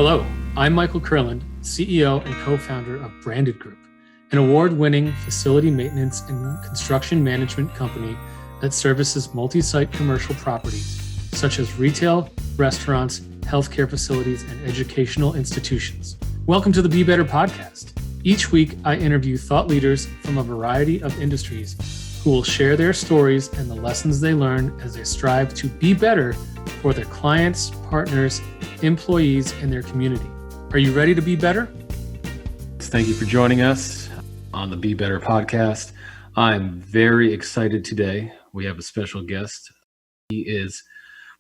Hello, I'm Michael Kurland, CEO and co-founder of Branded Group, an award-winning facility maintenance and construction management company that services multi-site commercial properties such as retail, restaurants, healthcare facilities, and educational institutions. Welcome to the Be Better podcast. Each week, I interview thought leaders from a variety of industries who will share their stories and the lessons they learn as they strive to be better for their clients, partners, employees, and their community. Are you ready to be better? Thank you for joining us on the Be Better podcast. I'm very excited today. We have a special guest. He is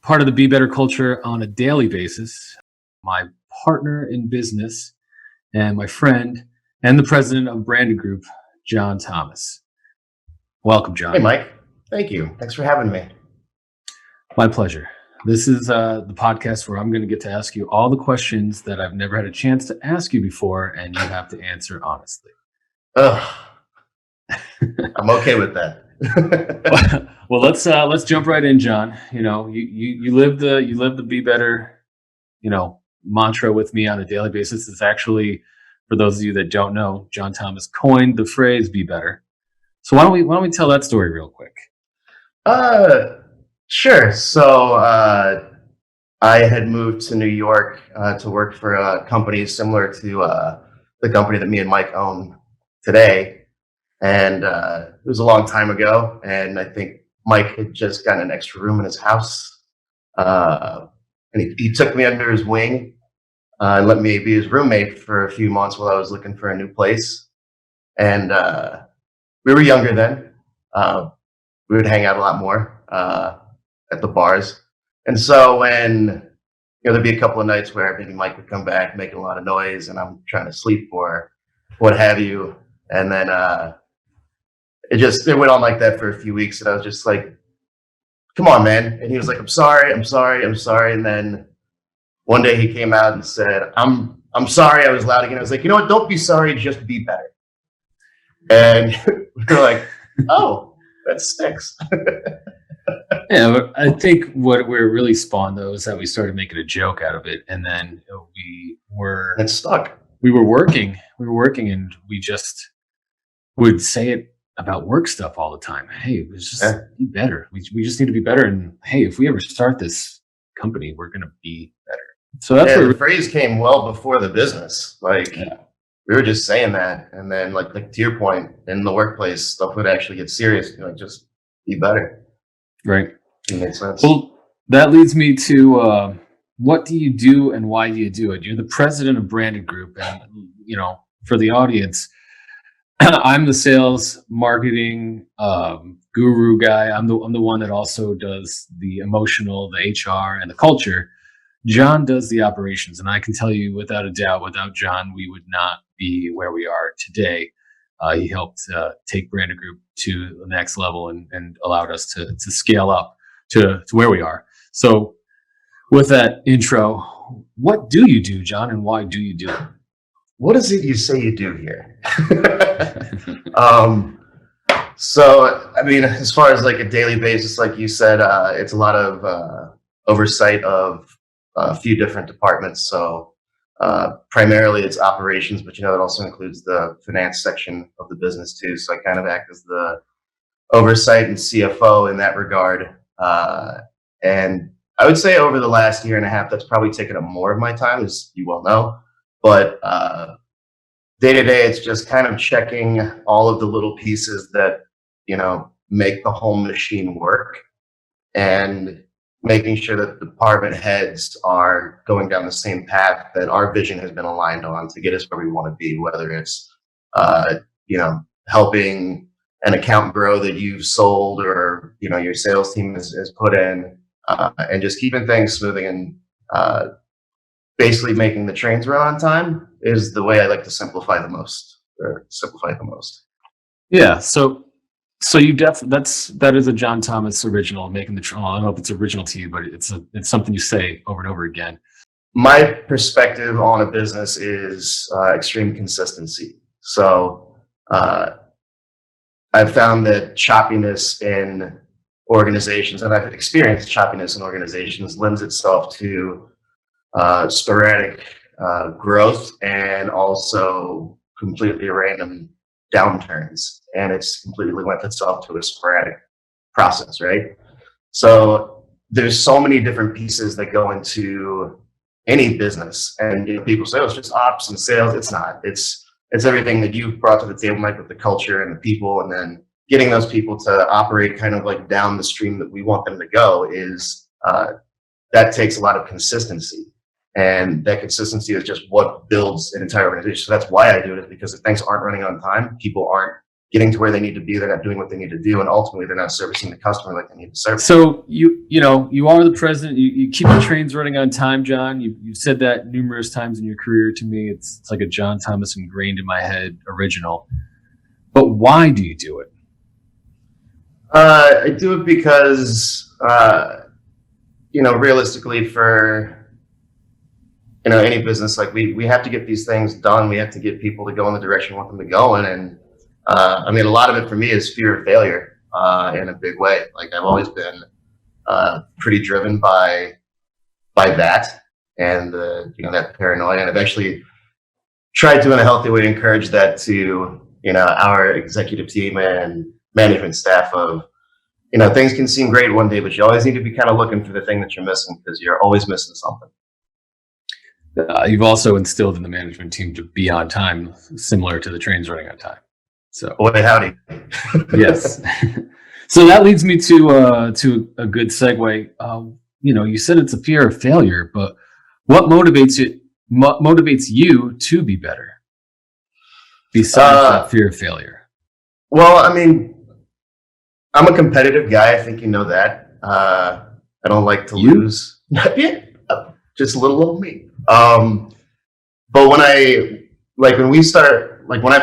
part of the Be Better culture on a daily basis. My partner in business and my friend and the president of Branded Group, Jon Thomas. Welcome, Jon. Hey, Mike. Thank you. Thanks for having me. My pleasure. This is the podcast where I'm going to get to ask you all the questions that I've never had a chance to ask you before, and you have to answer honestly. Ugh. I'm okay with that. Well, let's jump right in, Jon. You know, you live the Be Better, mantra with me on a daily basis. It's actually, for those of you that don't know, Jon Thomas coined the phrase "Be Better." So why don't we tell that story real quick? Sure. So I had moved to New York to work for a company similar to the company that me and Mike own today. And it was a long time ago. And I think Mike had just gotten an extra room in his house. And he took me under his wing and let me be his roommate for a few months while I was looking for a new place. And we were younger then. We would hang out a lot more at the bars. And so when there'd be a couple of nights where maybe Mike would come back making a lot of noise and I'm trying to sleep or what have you. And then it went on like that for a few weeks. And I was just like, come on, man. And he was like, I'm sorry. And then one day he came out and said, I'm sorry. I was loud again. I was like, you know what? Don't be sorry. Just be better. And we were like, oh, that sticks. Yeah, but I think what we're really spawned though is that we started making a joke out of it, and then it stuck. We were working, and we just would say it about work stuff all the time. Hey, let's just be better. We just need to be better. And hey, if we ever start this company, we're gonna be better. So that's where the phrase came well before the business. We were just saying that, and then like to your point, in the workplace, stuff would actually get serious. Just be better. Right. It makes sense. Well, that leads me to what do you do and why do you do it? You're the president of Branded Group, and for the audience, I'm the sales marketing guru guy. I'm the one that also does the emotional, the HR, and the culture. Jon does the operations, and I can tell you without a doubt, without Jon, we would not be where we are today. He helped take Branded Group to the next level and allowed us to scale up to where we are. So with that intro, what do you do, Jon, and why do you do it? What is it you say you do here? So, I mean, as far as like a daily basis, like you said, it's a lot of oversight of a few different departments. So primarily it's operations, but it also includes the finance section of the business too. So I kind of act as the oversight and CFO in that regard. And I would say over the last year and a half, that's probably taken up more of my time, as you well know. But day to day, it's just kind of checking all of the little pieces that, make the whole machine work, and making sure that the department heads are going down the same path that our vision has been aligned on to get us where we want to be, whether it's, helping an account grow that you've sold or, your sales team has put in, and just keeping things smoothing and basically making the trains run on time is the way I like to simplify the most. Yeah. So you that is a Jon Thomas original, making the train. I don't know if it's original to you, but it's something you say over and over again. My perspective on a business is extreme consistency. So I've found that choppiness in organizations, and I've experienced choppiness in organizations, lends itself to sporadic growth and also completely random downturns, and it's completely lent itself to a sporadic process, right? So there's so many different pieces that go into any business, and people say, "Oh, it's just ops and sales." It's not. It's everything that you've brought to the table, Mike, with the culture and the people, and then getting those people to operate kind of like down the stream that we want them to go is that takes a lot of consistency. And that consistency is just what builds an entire organization. So that's why I do it, is because if things aren't running on time, people aren't getting to where they need to be. They're not doing what they need to do. And ultimately, they're not servicing the customer like they need to serve. So you are the president. You keep the trains running on time, John. You've said that numerous times in your career to me. It's like a Jon Thomas ingrained in my head original. But why do you do it? I do it because, realistically, for any business, like we have to get these things done. We have to get people to go in the direction we want them to go in. And a lot of it for me is fear of failure in a big way. Like I've always been pretty driven by that and that paranoia. And I've actually tried to, in a healthy way, encourage that to our executive team and management staff of, things can seem great one day, but you always need to be kind of looking for the thing that you're missing, because you're always missing something. You've also instilled in the management team to be on time, similar to the trains running on time. So, boy, howdy. Yes. So that leads me to a good segue. You said it's a fear of failure, but what motivates you to be better besides that fear of failure? Well, I'm a competitive guy. I think you know that. I don't like to lose. Yeah, just a little old me. But when I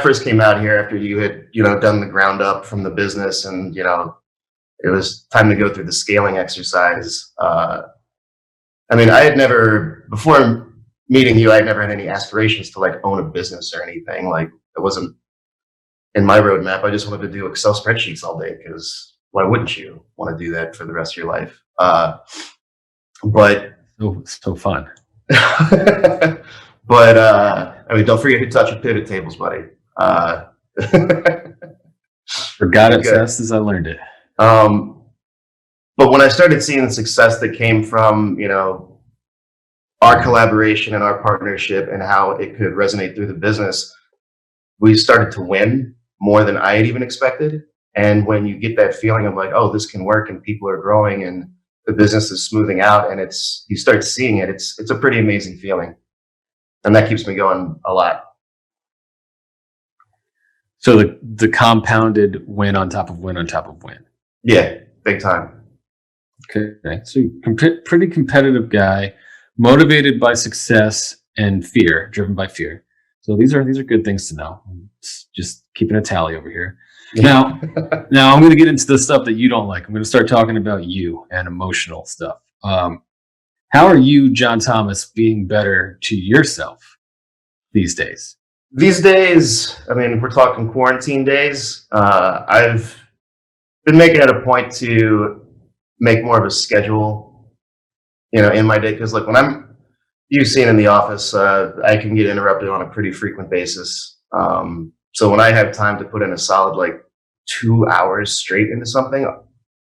first came out here after you had, done the ground up from the business, and, it was time to go through the scaling exercise. I had never, before meeting you, I had never had any aspirations to like own a business or anything. Like it wasn't in my roadmap. I just wanted to do Excel spreadsheets all day, because why wouldn't you want to do that for the rest of your life? But so fun. But don't forget to touch your pivot tables, buddy. Forgot it fast as I learned it. But when I started seeing the success that came from our collaboration and our partnership and how it could resonate through the business, we started to win more than I had even expected. And when you get that feeling of like, oh, this can work, and people are growing and the business is smoothing out, and you start seeing it, it's a pretty amazing feeling. And that keeps me going a lot. So the compounded win on top of win on top of win. Yeah, big time. Okay. So pretty competitive guy, motivated by success and fear, driven by fear. So these are good things to know. Just keeping a tally over here. Now I'm going to get into the stuff that you don't like. I'm going to start talking about you and emotional stuff. How are you, Jon Thomas, being better to yourself these days? These days, we're talking quarantine days. I've been making it a point to make more of a schedule, in my day. Because like when you've seen in the office, I can get interrupted on a pretty frequent basis. So when I have time to put in a solid like 2 hours straight into something,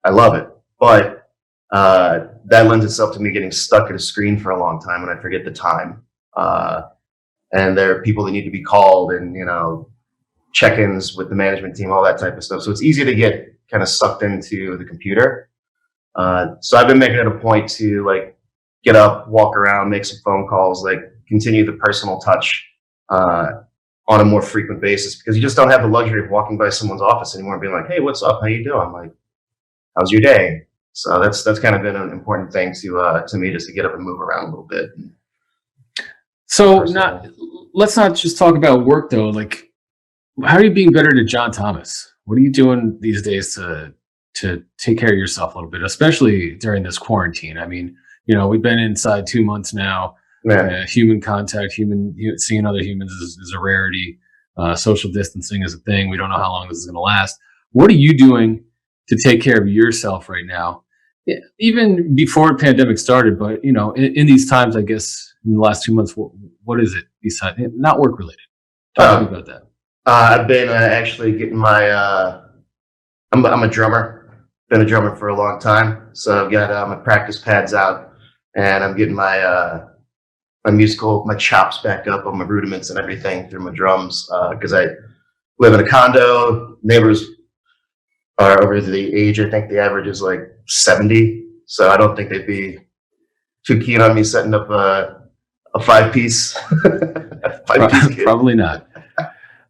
I love it. But that lends itself to me getting stuck at a screen for a long time, and I forget the time. And there are people that need to be called, and check-ins with the management team, all that type of stuff. So it's easy to get kind of sucked into the computer. So I've been making it a point to like get up, walk around, make some phone calls, like continue the personal touch on a more frequent basis, because you just don't have the luxury of walking by someone's office anymore and being like, hey, what's up? How you doing? Like, how's your day? So that's kind of been an important thing to me, just to get up and move around a little bit. So let's not just talk about work though. Like, how are you being better to Jon Thomas? What are you doing these days to take care of yourself a little bit, especially during this quarantine? We've been inside 2 months now. Human contact, seeing other humans is a rarity. Social distancing is a thing. We don't know how long this is going to last. What are you doing to take care of yourself right now? even before the pandemic started, but in these times, I guess in the last 2 months, what is it besides not work related? Talk to me about that. I've been actually getting my. I'm a drummer. Been a drummer for a long time, so I've got my practice pads out, and I'm getting my my chops back up on my rudiments and everything through my drums because I live in a condo. Neighbors are over the age. I think the average is like 70, so I don't think they'd be too keen on me setting up a five-piece. Probably not.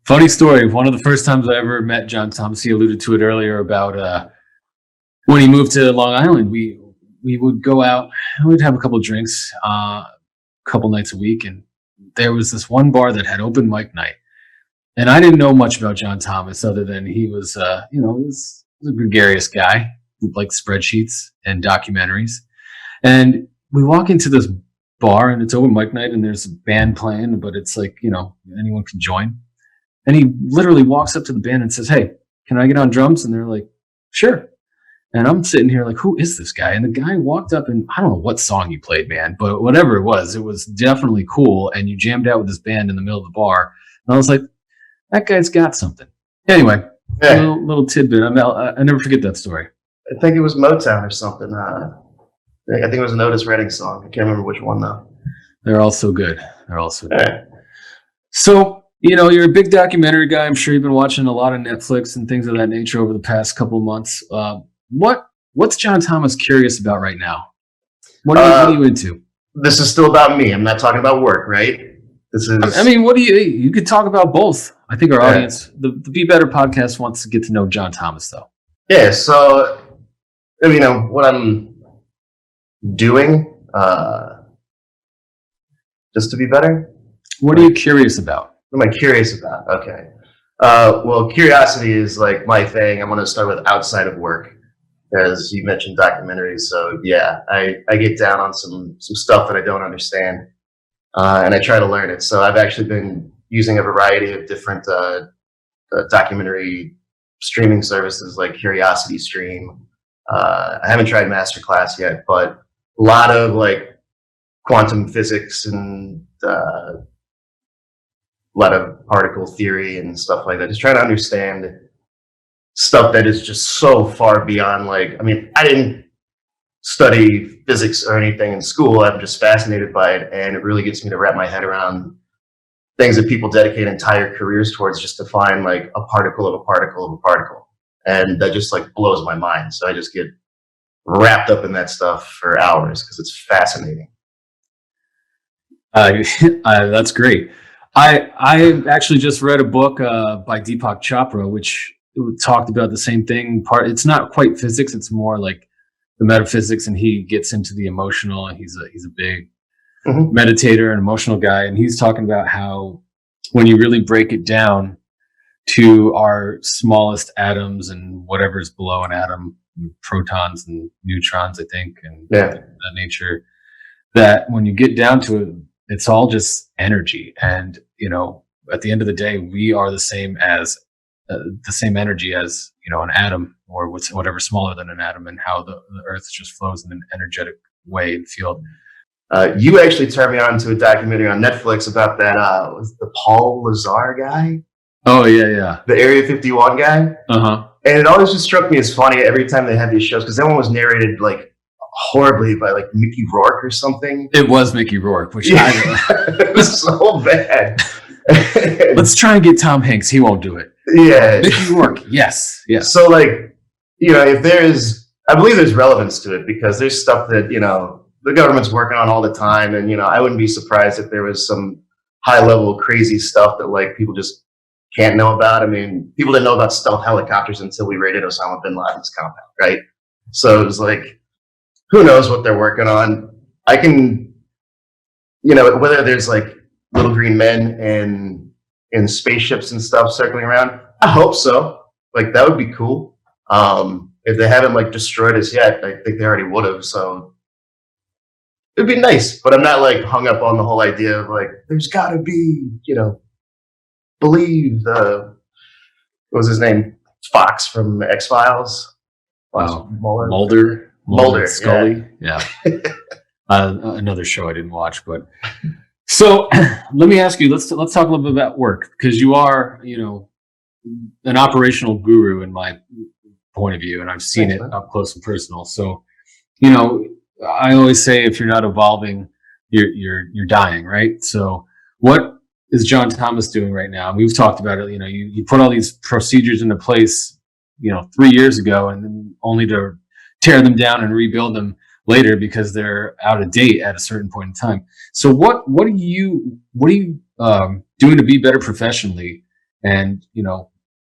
Funny story. One of the first times I ever met Jon Thomas, he alluded to it earlier about when he moved to Long Island. We would go out and we'd have a couple of drinks a couple nights a week, and there was this one bar that had open mic night. And I didn't know much about Jon Thomas other than he was, he was a gregarious guy who liked spreadsheets and documentaries. And we walk into this bar and it's open mic night and there's a band playing, but it's like, anyone can join. And he literally walks up to the band and says, "Hey, can I get on drums?" And they're like, "Sure." And I'm sitting here like, who is this guy? And the guy walked up and I don't know what song you played, man, but whatever it was definitely cool. And you jammed out with this band in the middle of the bar. And I was like, that guy's got something. Anyway, little tidbit. I never forget that story. I think it was Motown or something. I think it was an Otis Redding song. I can't remember which one though. They're all so good. Right. So, you're a big documentary guy. I'm sure you've been watching a lot of Netflix and things of that nature over the past couple of months. What's Jon Thomas curious about right now? What are you into? This is still about me. I'm not talking about work, right? This is. I mean, you could talk about both. I think our audience, the Be Better podcast, wants to get to know Jon Thomas, though. Yeah. So, what I'm doing, just to be better. What are you curious about? What am I curious about? Okay. Well, curiosity is like my thing. I'm going to start with outside of work, as you mentioned documentaries. So yeah, I get down on some stuff that I don't understand, and I try to learn it. So I've actually been using a variety of different documentary streaming services like Curiosity Stream. I haven't tried Masterclass yet, but a lot of like quantum physics and a lot of particle theory and stuff like that. Just trying to understand stuff that is just so far beyond I didn't study physics or anything in school. I'm just fascinated by it. And it really gets me to wrap my head around things that people dedicate entire careers towards just to find like a particle of a particle of a particle. And that just like blows my mind. So I just get wrapped up in that stuff for hours because it's fascinating. That's great. I actually just read a book by Deepak Chopra, which talked about the same thing. It's not quite physics; it's more like the metaphysics, and he gets into the emotional. And he's a big meditator and emotional guy, and he's talking about how when you really break it down to our smallest atoms and whatever's below an atom, protons and neutrons, I think, and that nature, that when you get down to it, it's all just energy. And, at the end of the day, we are the same energy as, an atom or whatever smaller than an atom, and how the earth just flows in an energetic way and field. You actually turned me on to a documentary on Netflix about that, was the Paul Lazar guy? Oh, yeah. The Area 51 guy? Uh-huh. And it always just struck me as funny every time they had these shows, because that one was narrated like horribly by like Mickey Rourke or something. It was Mickey Rourke, which it was so bad. Let's try and get Tom Hanks. He won't do it. Yeah. Mickey Rourke. Yes. So if I believe there's relevance to it, because there's stuff that, the government's working on all the time. And, I wouldn't be surprised if there was some high level crazy stuff that like people just can't know about. I mean, people didn't know about stealth helicopters until we raided Osama bin Laden's compound, right? So it was like, who knows what they're working on? I can, whether there's like little green men in spaceships and stuff circling around, I hope so. Like that would be cool. If they haven't like destroyed us yet, I think they already would have. So it'd be nice, but I'm not like hung up on the whole idea of like, there's gotta be, believe what was his name? Fox from X-Files. Wow. Mulder. Mulder, Scully. Yeah. Another show I didn't watch, but so let me ask you, let's talk a little bit about work, because you are, an operational guru in my point of view, and I've seen Thanks, it man. up close and personal. So, I always say if you're not evolving, you're dying, right? So what is Jon Thomas doing right now? We've talked about it. You put all these procedures into place, 3 years ago, and then only to tear them down and rebuild them later because they're out of date at a certain point in time. So what are you doing to be better professionally? And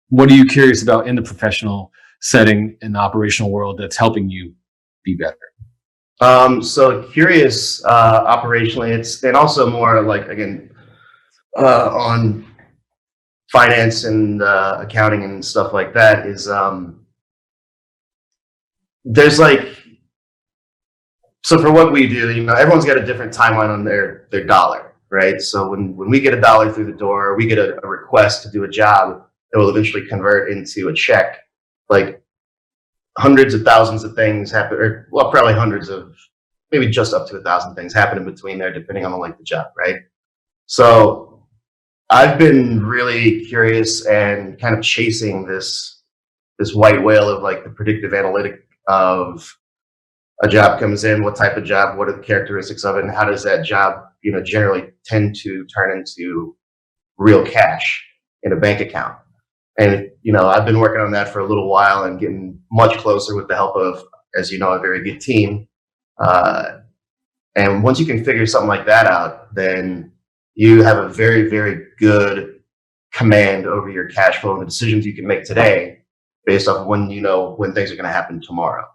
what are you curious about in the professional setting in the operational world that's helping you be better? So curious, operationally, and also more like, again, on finance and accounting and stuff like that is, there's like, so for what we do, everyone's got a different timeline on their dollar, right? So when we get a dollar through the door, we get a request to do a job that will eventually convert into a check. Like hundreds of thousands of things happen, or well, probably hundreds of, maybe just up to 1,000 things happen in between there, depending on the length of the job, right? So I've been really curious and kind of chasing this white whale of like the predictive analytic of a job comes in, what type of job, what are the characteristics of it, and how does that job, generally tend to turn into real cash in a bank account. And, I've been working on that for a little while and getting much closer with the help of, as you know, a very good team. And once you can figure something like that out, then you have a very, very good command over your cash flow and the decisions you can make today based off of when things are going to happen tomorrow.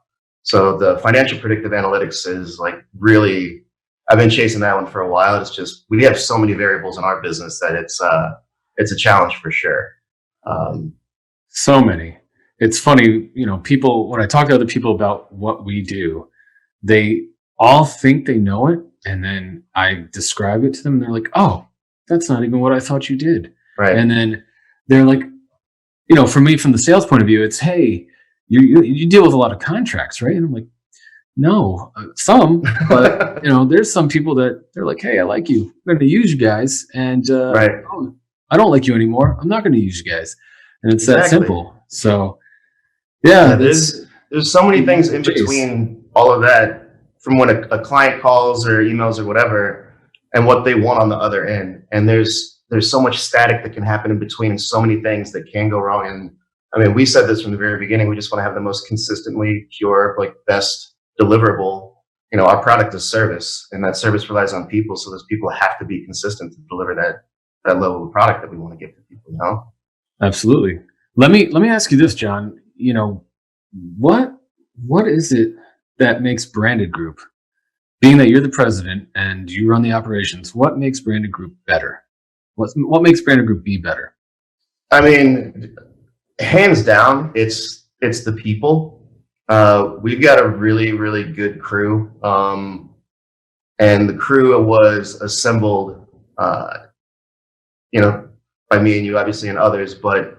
So the financial predictive analytics is like really, I've been chasing that one for a while. It's just, we have so many variables in our business that it's a challenge for sure. So many. It's funny, people, when I talk to other people about what we do, they all think they know it. And then I describe it to them and they're like, oh, that's not even what I thought you did. Right. And then they're like, for me, from the sales point of view, it's, hey, you deal with a lot of contracts, right? And I'm like, no, some, but there's some people that they're like, hey, I like you. I'm going to use you guys. And right. Oh, I don't like you anymore. I'm not going to use you guys. And it's that simple. So yeah, there's so many things in between all of that, from when a client calls or emails or whatever, and what they want on the other end. And there's so much static that can happen in between, and so many things that can go wrong. And I mean, we said this from the very beginning. We just want to have the most consistently pure, like best deliverable. Our product is service, and that service relies on people. So those people have to be consistent to deliver that level of product that we want to give to people. Absolutely. Let me ask you this, John. What is it that makes Branded Group, being that you're the president and you run the operations, what makes Branded Group better? What makes Branded Group be better? I mean, hands down, it's the people. We've got a really, really good crew. And the crew was assembled, by me and you, obviously, and others, but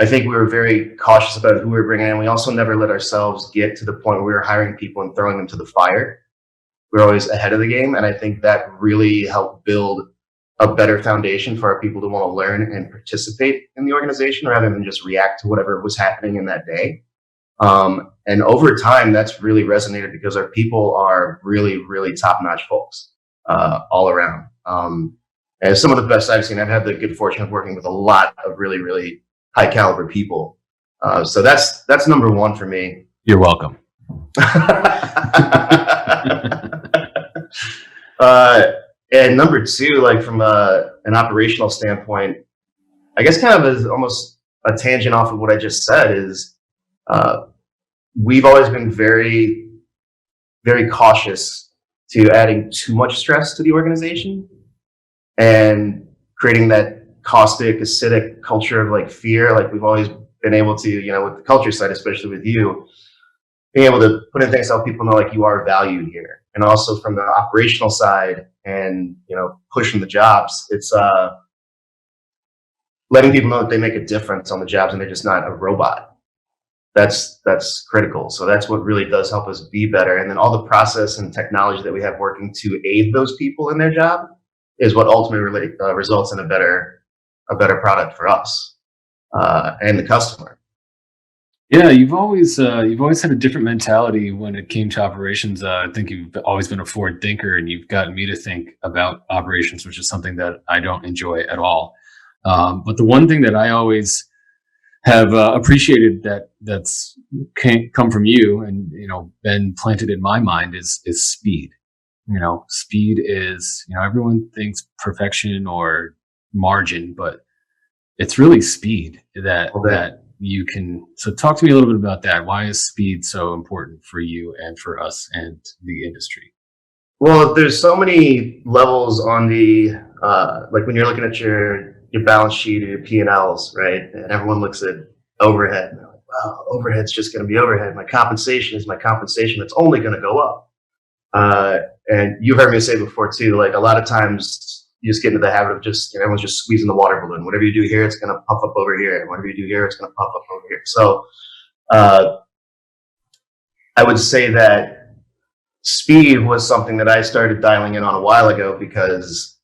I think we were very cautious about who we were bringing in. We also never let ourselves get to the point where we were hiring people and throwing them to the fire. We were always ahead of the game, and I think that really helped build a better foundation for our people to want to learn and participate in the organization rather than just react to whatever was happening in that day. And over time, that's really resonated because our people are really, really top-notch folks all around. And some of the best I've seen. I've had the good fortune of working with a lot of really, really high caliber people. So that's number one for me. You're welcome. And number two, like from an operational standpoint, I guess kind of as almost a tangent off of what I just said is, we've always been very, very cautious to adding too much stress to the organization and creating that caustic, acidic culture of like fear. Like we've always been able to, with the culture side, especially with you, being able to put in things so people know like you are valued here. And also from the operational side and, pushing the jobs, it's letting people know that they make a difference on the jobs and they're just not a robot. that's critical. So that's what really does help us be better. And then all the process and technology that we have working to aid those people in their job is what ultimately results in a better product for us and the customer. Yeah, you've always had a different mentality when it came to operations. I think you've always been a forward thinker, and you've gotten me to think about operations, which is something that I don't enjoy at all. But the one thing that I always have appreciated that's come from you and been planted in my mind is speed. Speed is, everyone thinks perfection or margin, but it's really speed that you can. So talk to me a little bit about that. Why is speed so important for you and for us and the industry? Well, there's so many levels on the like when you're looking at your balance sheet or your P&Ls, right? And everyone looks at overhead and they're like, wow, overhead's just going to be overhead. My compensation is my compensation. It's only going to go up. And you've heard me say before too, like a lot of times you just get into the habit of just, everyone's just squeezing the water balloon. Whatever you do here, it's going to puff up over here. And whatever you do here, it's going to puff up over here. So I would say that speed was something that I started dialing in on a while ago, because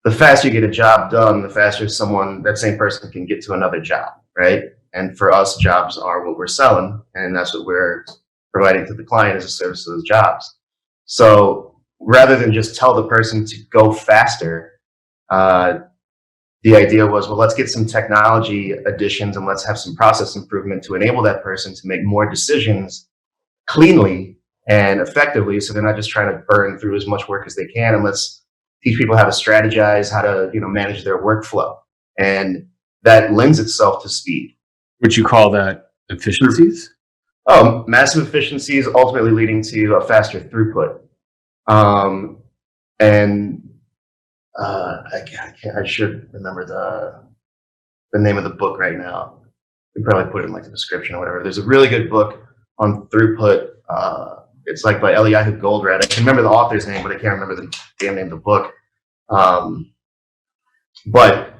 the faster you get a job done, the faster that same person can get to another job, right? And for us, jobs are what we're selling, and that's what we're providing to the client as a service to those jobs. So rather than just tell the person to go faster, the idea was, well, let's get some technology additions and let's have some process improvement to enable that person to make more decisions cleanly and effectively, so they're not just trying to burn through as much work as they can. And let's teach people how to strategize, how to manage their workflow, and that lends itself to speed. Would you call that efficiencies? Oh, massive efficiencies, ultimately leading to a faster throughput. I should remember the name of the book right now. We probably put it in like the description or whatever. There's a really good book on throughput. It's like by Eliyahu Goldratt. I can remember the author's name, but I can't remember the damn name of the book. But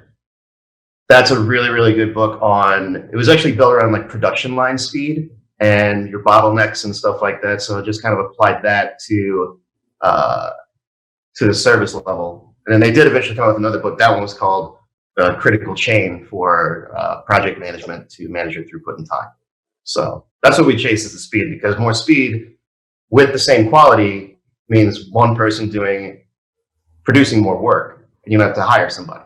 that's a really, really good book it was actually built around like production line speed and your bottlenecks and stuff like that. So it just kind of applied that to the service level. And then they did eventually come up with another book. That one was called Critical Chain for project management, to manage your throughput and time. So that's what we chase, is the speed, because more speed with the same quality means one person producing more work, and you don't have to hire somebody.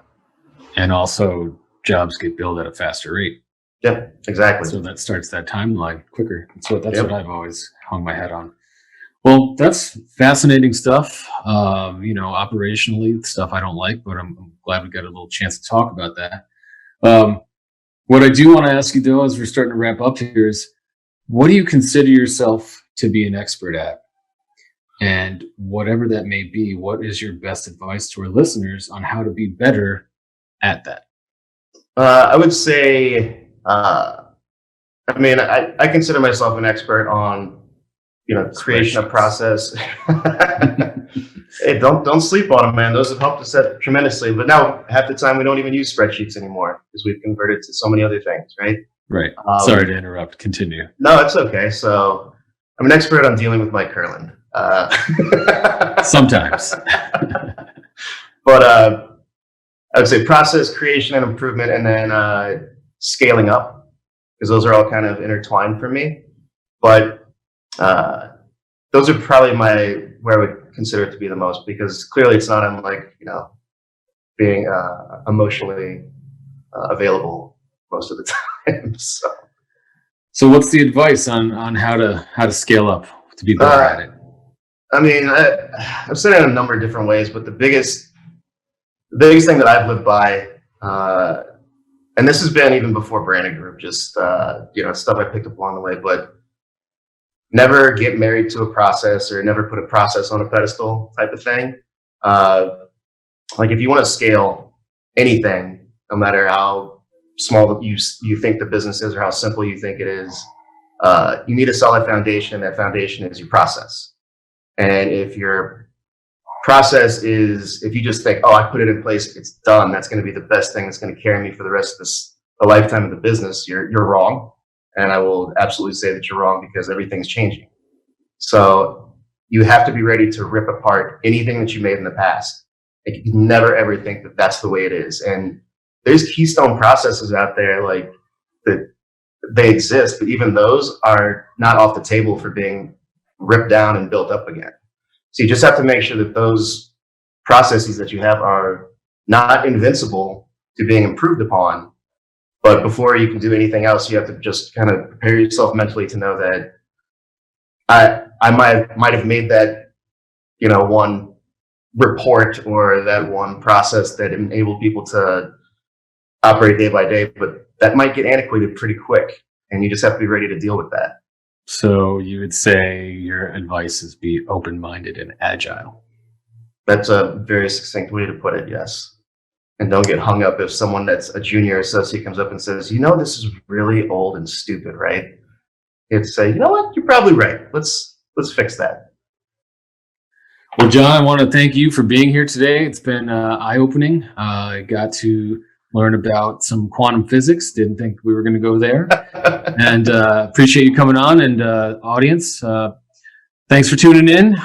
And also jobs get billed at a faster rate. Yeah, exactly. So that starts that timeline quicker. That's what I've always hung my head on. Well, that's fascinating stuff. Operationally, stuff I don't like, but I'm glad we got a little chance to talk about that. What I do want to ask you, though, as we're starting to wrap up here, is what do you consider yourself to be an expert at? And whatever that may be, what is your best advice to our listeners on how to be better at that? I would say, I consider myself an expert on, creation of process. Hey, don't sleep on them, man. Those have helped us out tremendously. But now half the time we don't even use spreadsheets anymore, because we've converted to so many other things, right? Right. Sorry to interrupt. Continue. No, it's okay. So I'm an expert on dealing with Mike Kurland. Sometimes. But I would say process creation and improvement, and then scaling up, because those are all kind of intertwined for me. But those are probably where I would consider it to be the most, because clearly it's not unlike being emotionally available most of the time. So what's the advice on how to scale up to be better at it? I've said it in a number of different ways, but the biggest thing that I've lived by, and this has been even before Branded Group, just stuff I picked up along the way, but never get married to a process, or never put a process on a pedestal type of thing. Like if you want to scale anything, no matter how small you think the business is or how simple you think it is, you need a solid foundation. That foundation is your process. And if your process if you just think, oh, I put it in place, it's done, that's going to be the best thing that's going to carry me for the rest of the lifetime of the business, you're wrong. And I will absolutely say that you're wrong because everything's changing. So you have to be ready to rip apart anything that you made in the past. Like, you can never ever think that that's the way it is. And there's keystone processes out there like that, they exist, but even those are not off the table for being ripped down and built up again. So you just have to make sure that those processes that you have are not invincible to being improved upon. But before you can do anything else, you have to just kind of prepare yourself mentally to know that I might have made that, one report or that one process that enabled people to operate day by day, but that might get antiquated pretty quick, and you just have to be ready to deal with that. So you would say your advice is be open-minded and agile. That's a very succinct way to put it, yes. And don't get hung up if someone that's a junior associate comes up and says, this is really old and stupid, right? You have to say, you know what, you're probably right. Let's fix that. Well, John, I want to thank you for being here today. It's been eye-opening. I got to learn about some quantum physics. Didn't think we were going to go there. And appreciate you coming on. And audience, thanks for tuning in.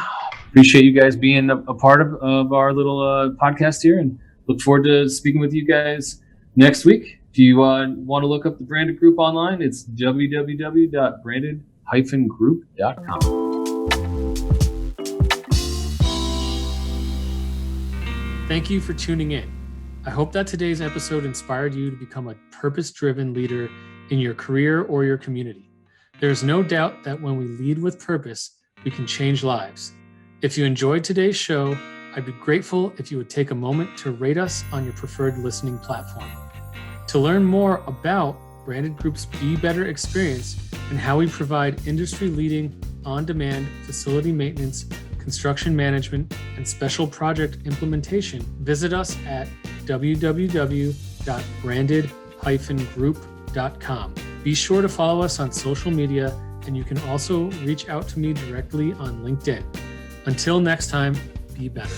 Appreciate you guys being a part of our little podcast here, and look forward to speaking with you guys next week. If you want to look up the Branded Group online, it's www.branded-group.com. Thank you for tuning in. I hope that today's episode inspired you to become a purpose-driven leader in your career or your community. There's no doubt that when we lead with purpose, we can change lives. If you enjoyed today's show, I'd be grateful if you would take a moment to rate us on your preferred listening platform. To learn more about Branded Group's Be Better experience and how we provide industry-leading, on-demand facility maintenance, construction management, and special project implementation, visit us at www.branded-group.com. Be sure to follow us on social media, and you can also reach out to me directly on LinkedIn. Until next time, be better.